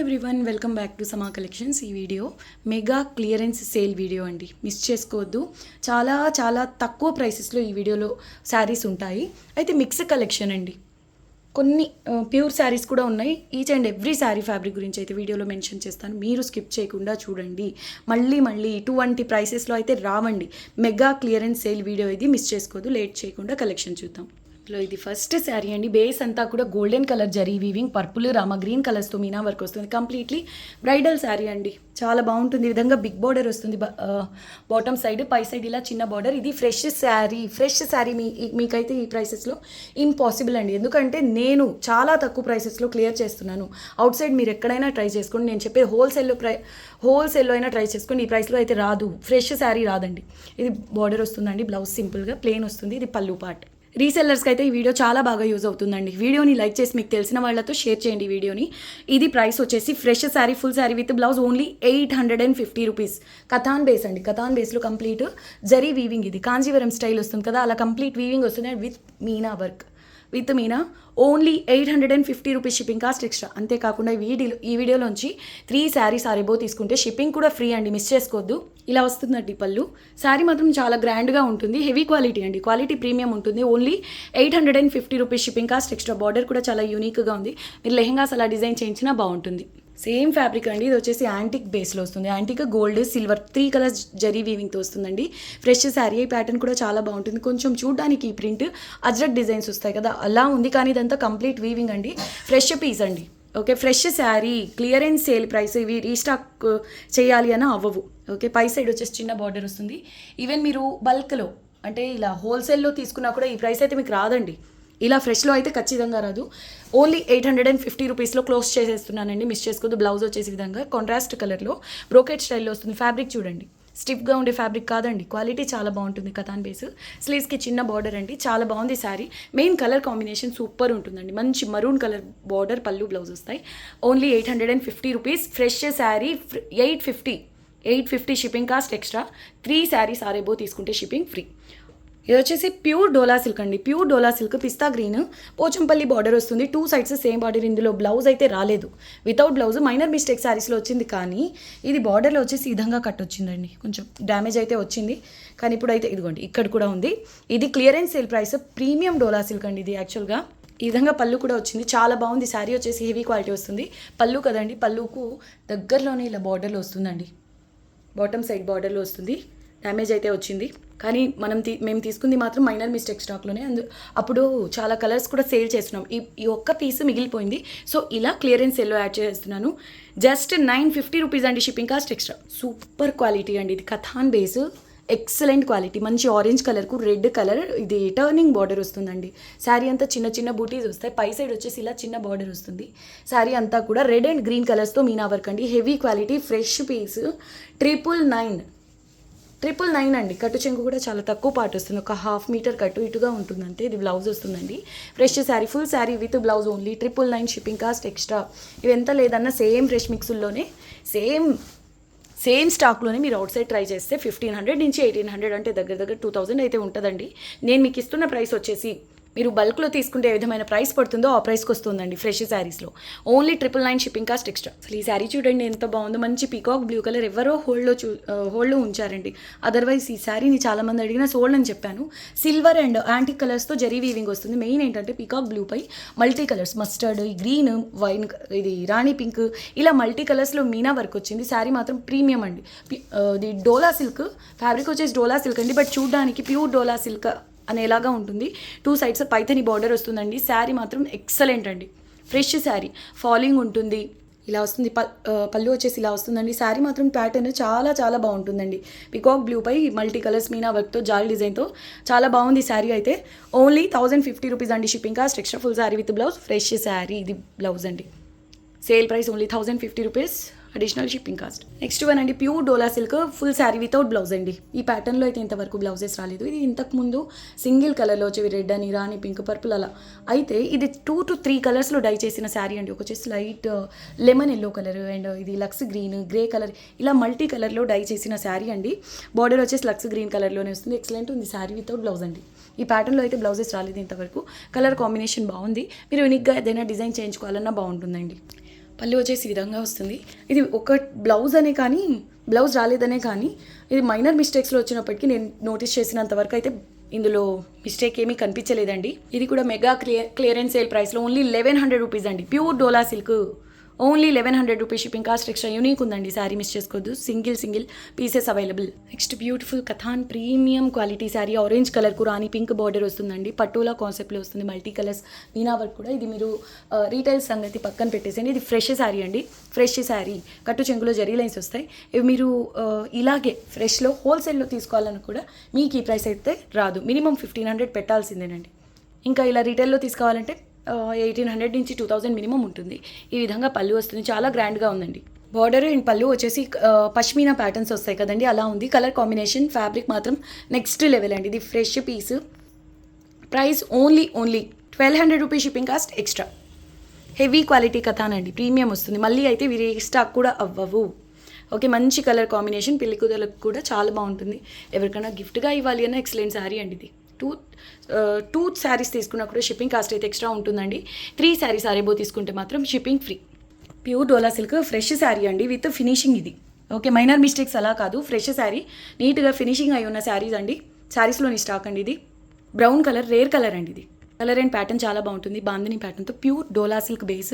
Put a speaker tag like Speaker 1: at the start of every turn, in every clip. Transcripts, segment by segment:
Speaker 1: Everyone, welcome back to సమా collections. ఈ video mega clearance sale video అండి, miss చేసుకోవద్దు. చాలా చాలా తక్కువ ప్రైసెస్లో ఈ వీడియోలో శారీస్ ఉంటాయి. అయితే మిక్స్ కలెక్షన్ అండి, కొన్ని ప్యూర్ శారీస్ కూడా ఉన్నాయి. Each and every sari fabric గురించి అయితే వీడియోలో మెన్షన్ చేస్తాను, మీరు స్కిప్ చేయకుండా చూడండి. మళ్ళీ ఇటువంటి ప్రైసెస్లో అయితే రావండి. మెగా క్లియరెన్స్ సేల్ వీడియో ఇది, మిస్ చేసుకోవద్దు. లేట్ చేయకుండా కలెక్షన్ చూద్దాం. ఇది ఫస్ట్ శారీ అండి. బేస్ అంతా కూడా golden colour zari weaving, purple rama green కలర్స్తో మీనా వర్క్ వస్తుంది. కంప్లీట్లీ బ్రైడల్ శారీ అండి, చాలా బాగుంటుంది. ఈ విధంగా బిగ్ బార్డర్ వస్తుంది బాటమ్ సైడ్, పై సైడ్ ఇలా చిన్న బార్డర్. ఇది ఫ్రెష్ శారీ మీకైతే ఈ ప్రైసెస్లో ఇంపాసిబుల్ అండి, ఎందుకంటే నేను చాలా తక్కువ ప్రైసెస్లో క్లియర్ చేస్తున్నాను. అవుట్ సైడ్ మీరు ఎక్కడైనా ట్రై చేసుకోండి, నేను చెప్పే హోల్సేల్లో అయినా ట్రై చేసుకోండి. ఈ ప్రైస్లో అయితే రాదు, ఫ్రెష్ శారీ రాదండి. ఇది బార్డర్ వస్తుందండి, బ్లౌజ్ సింపుల్గా ప్లెయిన్ వస్తుంది. ఇది పళ్ళు పార్ట్. రీసెల్లర్స్కి అయితే ఈ వీడియో చాలా బాగా యూజ్ అవుతుందండి. వీడియోని లైక్ చేసి మీకు తెలిసిన వాళ్ళతో షేర్ చేయండి వీడియోని. ఇది ప్రైస్ వచ్చేసి fresh sari, full sari with blouse only 850 rupees. Katan base అండి, కథాన్ బేస్లో కంప్లీట్ జరీ వీవింగ్. ఇది కాంజీవరం స్టైల్ వస్తుంది కదా, అలా కంప్లీట్ వీవింగ్ వస్తుంది with Meena work. With Meena only 850 rupees shipping cost extra. అంతేకాకుండా ఈ వీడియోలోంచి 3 శారీస్ ఆర్ ఎబో తీసుకుంటే షిప్పింగ్ కూడా ఫ్రీ అండి, మిస్ చేసుకోవద్దు. ఇలా వస్తుందండి పళ్ళు. శారీ మాత్రం చాలా గ్రాండ్గా ఉంటుంది, హెవీ క్వాలిటీ అండి, క్వాలిటీ ప్రీమియం ఉంటుంది. Only 850 rupees shipping cost extra. Border కూడా చాలా యూనిక్గా ఉంది, మీరు లెహెంగాస్ అలా డిజైన్ చేయించినా బాగుంటుంది. సేమ్ ఫ్యాబ్రిక్ అండి, ఇది వచ్చేసి యాంటిక్ బేస్లో వస్తుంది. Antique gold silver 3 colours zari వీవింగ్తో వస్తుందండి. ఫ్రెష్ శారీ, ఈ ప్యాటర్న్ కూడా చాలా బాగుంటుంది. కొంచెం చూడడానికి ఈ ప్రింట్ అజ్రక్ డిజైన్స్ వస్తాయి కదా, అలా ఉంది. కానీ ఇదంతా కంప్లీట్ వీవింగ్ అండి, ఫ్రెష్ పీస్ అండి. Okay, fresh sari, clearance sale price. ఇవి రీస్టాక్ చేయాలి అని అవ్వవు. ఓకే, పై సైడ్ వచ్చేసి చిన్న బార్డర్ వస్తుంది. ఈవెన్ మీరు బల్క్లో అంటే ఇలా హోల్సేల్లో తీసుకున్నా కూడా ఈ ప్రైస్ అయితే మీకు రాదండి. ఇలా ఫ్రెష్లో అయితే ఖచ్చితంగా రాదు. ఓన్లీ 850 రూపీస్లో క్లోజ్ చేసేస్తున్నానండి, మిస్ చేసుకోవద్దు. బ్లౌజ్ వచ్చేసి విధంగా కాంట్రాస్ట్ కలర్లో బ్రోకెట్ స్టైల్లో వస్తుంది. ఫ్యాబ్రిక్ చూడండి, స్టిఫ్గా ఉండే ఫ్యాబ్రిక్ కాదండి, క్వాలిటీ చాలా బాగుంటుంది. కథాన్ బేస్, స్లీవ్స్కి చిన్న బార్డర్ అండి, చాలా బాగుంది sari. Main colour combination super ఉంటుందండి, మంచి మరూన్ కలర్ బార్డర్, పళ్ళు బ్లౌజ్ వస్తాయి. Only 850 rupees. Fresh sari 850 shipping cost extra. 3 saris or above తీసుకుంటే షిప్పింగ్ ఫ్రీ. ఇది వచ్చేసి ప్యూర్ డోలా సిల్క్ అండి, pure dola silk pista green, Pochampally border వస్తుంది. 2 సైడ్స్ సేమ్ బార్డర్. ఇందులో బ్లౌజ్ అయితే రాలేదు, వితౌట్ బ్లౌజ్. మైనర్ మిస్టేక్ శారీస్లో వచ్చింది, కానీ ఇది బార్డర్లో వచ్చేసి ఈ విధంగా కట్ వచ్చిందండి. కొంచెం డ్యామేజ్ అయితే వచ్చింది, కానీ ఇప్పుడు అయితే ఇదిగోండి ఇక్కడ కూడా ఉంది. ఇది క్లియరెన్స్ సేల్ ప్రైస్, ప్రీమియం డోలా సిల్క్ అండి ఇది. యాక్చువల్గా ఈ విధంగా పళ్ళు కూడా వచ్చింది, చాలా బాగుంది. శారీ వచ్చేసి హెవీ క్వాలిటీ వస్తుంది. పళ్ళు కదండి, పళ్ళుకు దగ్గరలోనే ఇలా బార్డర్లో వస్తుందండి, బాటమ్ సైడ్ బార్డర్లో వస్తుంది. డ్యామేజ్ అయితే వచ్చింది, కానీ మేము తీసుకుంది మాత్రం మైనర్ మిస్టేక్ స్టాక్లోనే. అప్పుడు చాలా కలర్స్ కూడా సేల్ చేస్తున్నాం. ఈ ఒక్క పీస్ మిగిలిపోయింది, సో ఇలా క్లియరెన్స్ సేల్లో యాడ్ చేస్తున్నాను. జస్ట్ 950 రూపీస్ అండి, shipping cost extra. Super quality అండి, ఇది కథాన్ బేస్, ఎక్సలెంట్ క్వాలిటీ. మంచి ఆరెంజ్ కలర్కు రెడ్ కలర్, ఇది టర్నింగ్ బార్డర్ వస్తుందండి. శారీ అంతా చిన్న చిన్న బూటీస్ వస్తాయి, పై సైడ్ వచ్చేసి ఇలా చిన్న బార్డర్ వస్తుంది. శారీ అంతా కూడా రెడ్ అండ్ గ్రీన్ కలర్స్తో మీనా వర్క్ అండి, హెవీ క్వాలిటీ, ఫ్రెష్ పీస్. 999 అండి. కట్టు చెంగు కూడా చాలా తక్కువ పాటు వస్తుంది, ఒక 1/2 మీటర్ కట్టు ఇటుగా ఉంటుంది అంతే. ఇది బ్లౌజ్ వస్తుందండి, fresh sari, full sari with blouse only 999 shipping cost extra. ఇవి ఎంత లేదన్నా సేమ్ ఫ్రెష్ మిక్సుల్లోనే సేమ్ స్టాక్లోనే మీరు అవుట్ సైడ్ ట్రై చేస్తే 1500 నుంచి 1800 అంటే దగ్గర 2000 అయితే ఉంటుందండి. నేను మీకు ఇస్తున్న ప్రైస్ వచ్చేసి మీరు బల్క్లో తీసుకుంటే ఏ విధమైన ప్రైస్ పడుతుందో ఆ ప్రైస్కి వస్తుందండి ఫ్రెష్ శారీస్లో. Only 999 shipping cost extra. అసలు ఈ శారీ చూడండి ఎంత బాగుందో, మంచి పీకాక్ బ్లూ కలర్. ఎవరో హోల్డ్లో ఉంచారండి, అదర్వైజ్ ఈ శారీని చాలామంది అడిగినా సోల్డ్ అని చెప్పాను. సిల్వర్ అండ్ యాంటిక్ కలర్స్తో జరీ వీవింగ్ వస్తుంది. మెయిన్ ఏంటంటే పీకాక్ బ్లూపై multi colours, mustard, green, wine, ఇది రాణి పింక్, ఇలా మల్టీ కలర్స్లో మీనా వర్క్ వచ్చింది. శారీ మాత్రం ప్రీమియం అండి. ఇది డోలా సిల్క్, ఫ్యాబ్రిక్ వచ్చేసి డోలా సిల్క్ అండి, బట్ చూడడానికి ప్యూర్ డోలా సిల్క్ అనేలాగా ఉంటుంది. 2 సైడ్స్ పైథని బార్డర్ వస్తుందండి. శారీ మాత్రం ఎక్సలెంట్ అండి, ఫ్రెష్ శారీ, ఫాలింగ్ ఉంటుంది. ఇలా వస్తుంది, పళ్ళు వచ్చేసి ఇలా వస్తుందండి. శారీ మాత్రం ప్యాటర్న్ చాలా చాలా బాగుంటుందండి. పికాక్ బ్లూపై మల్టీ కలర్స్ మీనా వర్క్తో జాల్ డిజైన్తో చాలా బాగుంది శారీ అయితే. ఓన్లీ 1050 రూపీస్ అండి, shipping cost extra. Full sari with blouse, fresh sari, ఇది బ్లౌజ్ అండి. Sale price only 1050 rupees, additional shipping cost. Next one అండి, pure dola silk, full sari without blouse అండి. ఈ ప్యాటర్న్లో అయితే ఇంతవరకు బ్లౌజెస్ రాలేదు. ఇది ఇంతకుముందు సింగిల్ కలర్లో వచ్చేవి, రెడ్ అని, రాణి పింక్, పర్పుల్ అలా. అయితే ఇది 2 to 3 కలర్స్లో డై చేసిన శారీ అండి. ఒక వచ్చేసి light lemon yellow colour, and ఇది లక్స్ గ్రీన్, గ్రే కలర్, ఇలా మల్టీ కలర్లో డై చేసిన శారీ అండి. బార్డర్ వచ్చేసి లక్స్ గ్రీన్ కలర్లోనే వస్తుంది. ఎక్సలెంట్ ఉంది శారీ వితౌట్ బ్లౌజ్ అండి. ఈ ప్యాటర్న్లో అయితే బ్లౌజెస్ రాలేదు ఇంతవరకు. కలర్ కాంబినేషన్ బాగుంది, మీరు యూనిక్గా ఏదైనా డిజైన్ చేయించుకోవాలన్నా బాగుంటుందండి. పళ్ళు వచ్చేసి ఈ విధంగా వస్తుంది. ఇది ఒక బ్లౌజ్ అనే కానీ బ్లౌజ్ రాలేదనే కానీ ఇది మైనర్ మిస్టేక్స్లో వచ్చినప్పటికీ నేను నోటీస్ చేసినంత వరకు అయితే ఇందులో మిస్టేక్ ఏమీ కనిపించలేదండి. ఇది కూడా మెగా క్లియరెన్స్ సేల్ ప్రైస్లో ఓన్లీ 1100 రూపీస్ అండి. Pure dola silk only 1100 rupees. Shipping cost extra. Unique ఉందండి శారీ, మిస్ చేసుకోవద్దు. Single pieces available. Next beautiful katan premium quality sari. Orange colour rani pink border వస్తుందండి. పటోలా కాన్సెప్ట్లో వస్తుంది. మల్టీ కలర్స్ మీనా వర్క్ కూడా. ఇది మీరు రీటైల్ సంగతి పక్కన పెట్టేసండి. ఇది ఫ్రెష్ శారీ అండి. ఫ్రెష్ శారీ కట్టు చెంగులో జరీ లైన్స్ వస్తాయి. ఇవి మీరు ఇలాగే ఫ్రెష్లో హోల్సేల్లో తీసుకోవాలని కూడా మీకు ఈ ప్రైస్ అయితే రాదు. మినిమం 1500 పెట్టాల్సిందేనండి. ఇంకా ఇలా రీటైల్లో తీసుకోవాలంటే 1800 నుంచి 2000 మినిమం ఉంటుంది. ఈ విధంగా పళ్ళు వస్తుంది. చాలా గ్రాండ్గా ఉందండి. బార్డర్ అండ్ పళ్ళు వచ్చేసి పష్మీనా ప్యాటర్న్స్ వస్తాయి కదండి, అలా ఉంది. కలర్ కాంబినేషన్ ఫ్యాబ్రిక్ మాత్రం నెక్స్ట్ లెవెల్ అండి. ఇది fresh piece. Price only 1200 rupees. Shipping cost extra. Heavy quality కథానండి. ప్రీమియం వస్తుంది. మళ్ళీ అయితే ఇవి రీస్టాక్ కూడా అవ్వవు. ఓకే, మంచి కలర్ కాంబినేషన్. పెళ్లి కూతుర్లకు కూడా చాలా బాగుంటుంది. ఎవరికైనా గిఫ్ట్గా ఇవ్వాలి అన్న ఎక్సలెంట్ శారీ అండి ఇది. టూ శారీస్ తీసుకున్నా కూడా షిప్పింగ్ కాస్ట్ అయితే ఎక్స్ట్రా ఉంటుందండి. 3 శారీస్ అరేబో తీసుకుంటే మాత్రం shipping free. Pure dola silk fresh sari అండి విత్ ఫినిషింగ్ ఇది. ఓకే, మైనర్ మిస్టేక్స్ అలా కాదు. ఫ్రెష్ శారీ, నీట్గా ఫినిషింగ్ అయి ఉన్న శారీస్ అండి. శారీస్లోని స్టాక్ అండి ఇది. బ్రౌన్ కలర్, రేర్ కలర్ అండి ఇది. కలర్ అండ్ ప్యాటర్న్ చాలా బాగుంటుంది. Bandhani ప్యాటర్న్తో pure dola silk base.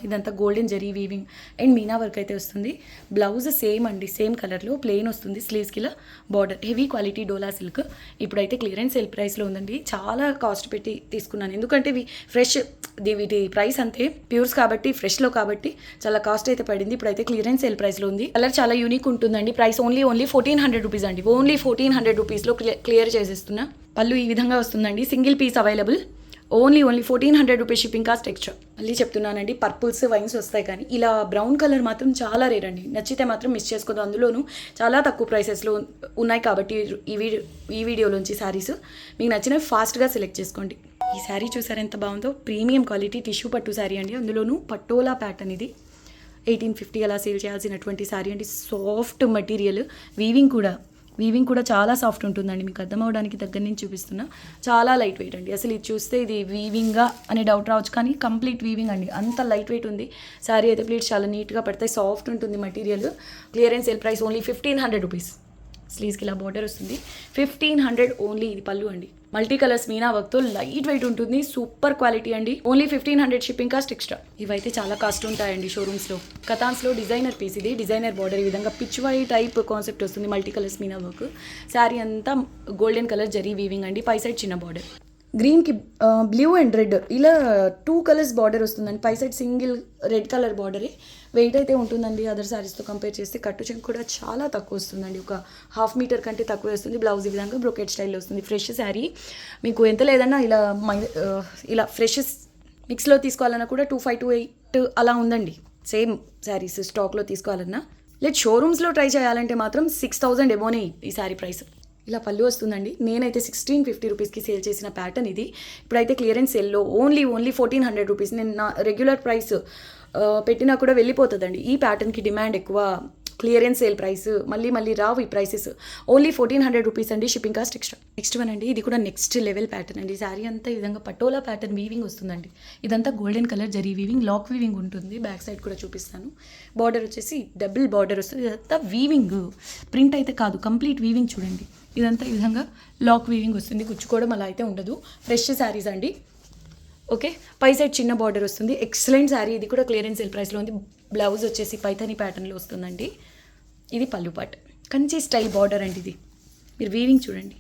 Speaker 1: ఇదంతా golden zari weaving and Meena work అయితే వస్తుంది. బ్లౌజ్ సేమ్ అండి, సేమ్ కలర్లో ప్లెయిన్ వస్తుంది. స్లీవ్స్కి ఇలా బార్డర్. హెవీ క్వాలిటీ డోలా సిల్క్. ఇప్పుడైతే క్లియరెన్స్ సేల్ ప్రైస్లో ఉందండి. చాలా కాస్ట్ పెట్టి తీసుకున్నాను, ఎందుకంటే ఇవి ఫ్రెష్. వీటి ప్రైస్ అంతే, ప్యూర్స్ కాబట్టి ఫ్రెష్లో కాబట్టి చాలా కాస్ట్ అయితే పడింది. ఇప్పుడైతే క్లియరెన్స్ సేల్ ప్రైస్లో ఉంది. కలర్ చాలా యూనిక్ ఉంటుందండి. ప్రైస్ ఓన్లీ 1400 రూపీస్ అండి. ఓన్లీ 1400 రూపీస్లో క్లియర్ చేసేస్తున్నా. పళ్ళు ఈ విధంగా వస్తుందండి. Single piece available. Only 1400 rupees. Shipping cost extra. మళ్ళీ చెప్తున్నానండి, పర్పుల్స్ వైన్స్ వస్తాయి కానీ ఇలా బ్రౌన్ కలర్ మాత్రం చాలా రేర్ అండి. నచ్చితే మాత్రం మిస్ చేసుకోదు. అందులోనూ చాలా తక్కువ ప్రైసెస్లో ఉన్నాయి కాబట్టి ఈ వీడియోలోంచి శారీస్ మీకు నచ్చినవి ఫాస్ట్గా సెలెక్ట్ చేసుకోండి. ఈ శారీ చూసారు ఎంత బాగుందో. ప్రీమియం క్వాలిటీ టిష్యూ పట్టు శారీ అండి. అందులోనూ పటోలా ప్యాటర్న్. ఇది 1850 అలా సేల్ చేయాల్సినటువంటి శారీ అండి. Soft material. వీవింగ్ కూడా చాలా సాఫ్ట్ ఉంటుందండి. మీకు అర్థం అవడానికి దగ్గర నుంచి చూపిస్తున్నా. చాలా లైట్ వెయిట్ అండి. అసలు ఇది చూస్తే ఇది వీవింగా అనే డౌట్ రావచ్చు, కానీ కంప్లీట్ వీవింగ్ అండి. అంత లైట్ వెయిట్ ఉంది. శారీ అయితే ప్లీట్స్ చాలా నీట్గా పడతాయి. సాఫ్ట్ ఉంటుంది material. Clearance sale price only 1500 rupees. స్లీవ్స్కి ఇలా బార్డర్ వస్తుంది. 1500 ఓన్లీ. ఇది పళ్ళు అండి. మల్టీ కలర్స్ మీనా వర్క్తో లైట్ వెయిట్ ఉంటుంది. సూపర్ క్వాలిటీ అండి. ఓన్లీ 1500. Shipping cost extra. ఇవైతే చాలా కాస్ట్ ఉంటాయండి షోరూమ్స్లో. కథాన్స్లో డిజైనర్ పీస్ ఇది. డిజైనర్ బార్డర్ ఈ విధంగా పిచ్ వై టైప్ కాన్సెప్ట్ వస్తుంది. Multi colours meena work. Sari అంతా గోల్డెన్ కలర్ జరీ వీవింగ్ అండి. పై సైడ్ చిన్న బార్డర్. గ్రీన్కి బ్లూ అండ్ రెడ్ ఇలా 2 కలర్స్ బార్డర్ వస్తుందండి. పై సైడ్ సింగిల్ రెడ్ కలర్ బార్డరే. వెయిట్ అయితే ఉంటుందండి అదర్ శారీస్తో కంపేర్ చేస్తే. కట్టు చెంగు కూడా చాలా తక్కువ వస్తుందండి. ఒక 1/2 మీటర్ కంటే తక్కువ వస్తుంది. బ్లౌజ్ ఈ విధంగా బ్రొకెట్ స్టైల్లో వస్తుంది. ఫ్రెష్ శారీ. మీకు ఎంత లేదన్నా ఇలా ఫ్రెష్ మిక్స్లో తీసుకోవాలన్నా కూడా 2528 అలా ఉందండి. సేమ్ శారీస్ స్టాక్లో తీసుకోవాలన్నా. లేదు షోరూమ్స్లో ట్రై చేయాలంటే మాత్రం 6000 ఎబోనే ఈ శారీ ప్రైస్. ఇలా పళ్ళు వస్తుందండి. నేనైతే 1650 రూపీస్కి సేల్ చేసిన ప్యాటర్న్ ఇది. ఇప్పుడైతే క్లియరెన్స్ సేల్లో ఓన్లీ 1400 రూపీస్. నేను నా రెగ్యులర్ ప్రైస్ పెట్టినా కూడా వెళ్ళిపోతుందండి. ఈ ప్యాటర్న్కి డిమాండ్ ఎక్కువ. క్లియరెన్స్ సేల్ ప్రైస్ మళ్ళీ రావు ఈ ప్రైసెస్. ఓన్లీ 1400 రూపీస్ అండి. Shipping cost extra. Next one అండి. ఇది కూడా నెక్స్ట్ లెవెల్ ప్యాటర్న్ అండి. శారీ అంతా ఈ విధంగా పటోలా ప్యాటర్న్ వీవింగ్ వస్తుందండి. ఇదంతా golden colour zari weaving, lock weaving ఉంటుంది. బ్యాక్ సైడ్ కూడా చూపిస్తాను. బార్డర్ వచ్చేసి డబుల్ బార్డర్ వస్తుంది. ఇదంతా వీవింగ్, ప్రింట్ అయితే కాదు, కంప్లీట్ వీవింగ్ చూడండి. ఇదంతా ఈ విధంగా లాక్ వీవింగ్ వస్తుంది. గుచ్చుకోవడం అలా అయితే ఉండదు. ఫ్రెష్ శారీస్ అండి. ఓకే, పై సైడ్ చిన్న బార్డర్ వస్తుంది. ఎక్సలెంట్ శారీ. ఇది కూడా క్లియరెన్స్ సేల్ ప్రైస్లో ఉంది. బ్లౌజ్ వచ్చేసి పైథానీ ప్యాటర్న్లో వస్తుందండి. ఇది పళ్ళు పాట్. కంచి స్టైల్ బార్డర్ అండి. ఇది మీరు వీవింగ్ చూడండి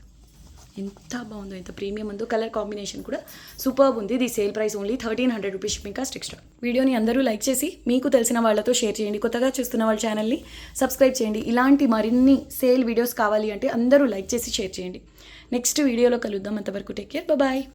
Speaker 1: ఎంత బాగుందో, ఎంత ప్రీమియం ఉందో. కలర్ కాంబినేషన్ కూడా సూపర్ ఉంది. ఇది sale price only 1300 rupees. Shipping cost extra. వీడియోని అందరూ లైక్ చేసి మీకు తెలిసిన వాళ్ళతో షేర్ చేయండి. కొత్తగా చూస్తున్న వాళ్ళ ఛానల్ని సబ్స్క్రైబ్ చేయండి. ఇలాంటి మరిన్ని సేల్ వీడియోస్ కావాలి అంటే అందరూ లైక్ చేసి షేర్ చేయండి. నెక్స్ట్ వీడియోలో కలుద్దాం. అంతవరకు టేక్ కేర్. బాయ్.